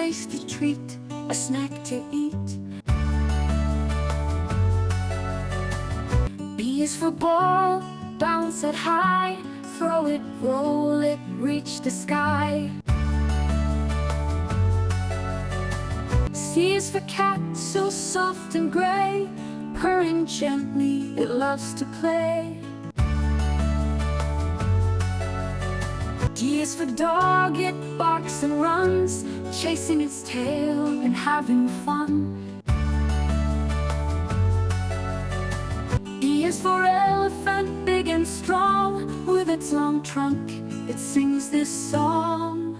tasty treat, a snack to eat. B is for ball, bounce it high, throw it, roll it, reach the sky. C is for cat, so soft and gray, purring gently, it loves to play. D is for dog, it barks and runs, chasing its tail and having fun. E is for elephant, big and strong, with its long trunk, it sings this song.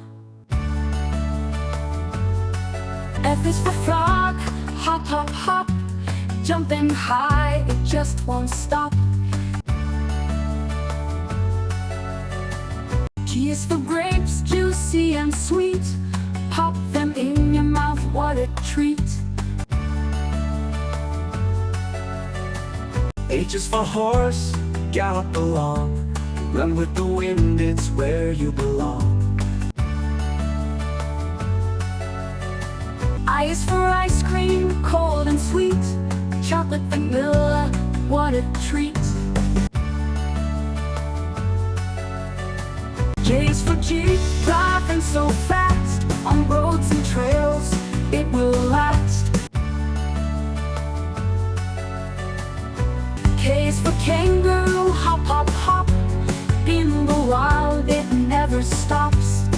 F is for frog, hop, hop, hop, jumping high, it just won't stop. G is for grapes, juicy and sweet, pop them in your mouth, what a treat. H is for horse, gallop along, run with the wind, it's where you belong. I is for ice cream, cold and sweet, chocolate vanilla, what a treat. J is for Jeep, driving so fast, on roads and trails, it will last. K is for kangaroo, hop, hop, hop, in the wild, it never stops.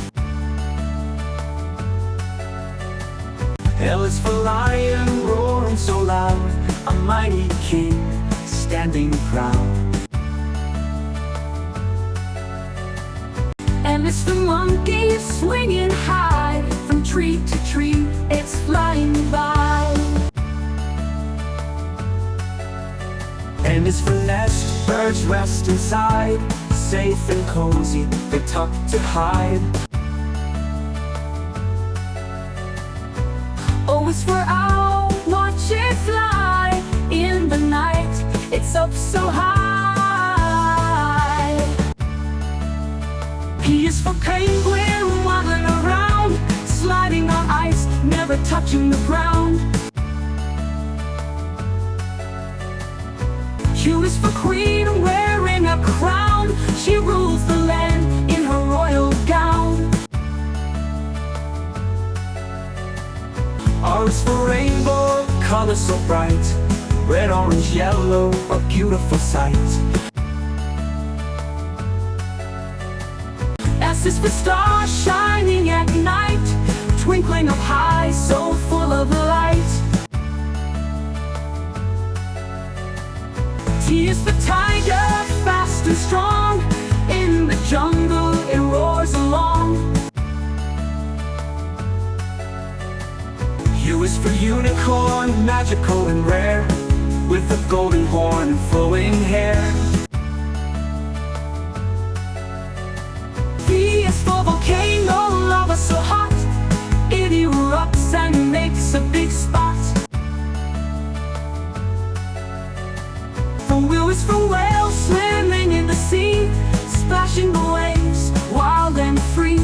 L is for lion, roaring so loud, a mighty king, standing proud. M is for monkey, swinging high, from tree to tree, it's flying by. N is for nest, birds rest inside, safe and cozy, they're tucked to hide. O is for owl, watch it fly, in the night, it's up so high. P is for penguin, waddling around, sliding on ice, never touching the ground. Q is for queen, wearing a crown, she rules the land in her royal gown. R is for rainbow, colors so bright, red, orange, yellow, a beautiful sight. S is for star, shining at night, twinkling up high, so full of light. T is for tiger, fast and strong, in the jungle it roars along. U is for unicorn, magical and rare, with a golden horn and flowing hair. V is for volcano, lava so hot, it erupts and makes a big spot. W is for whale, swimming in the sea, splashing the waves, wild and free.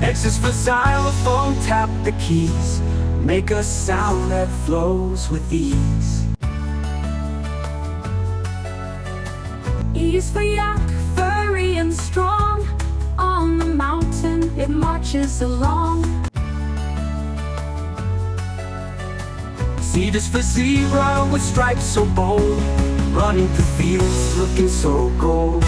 X is for xylophone, tap the keys, make a sound that flows with ease. E is for yak, furry and strong, on the mountain it marches along. Z is for zebra, with stripes so bold, running through fields looking so gold.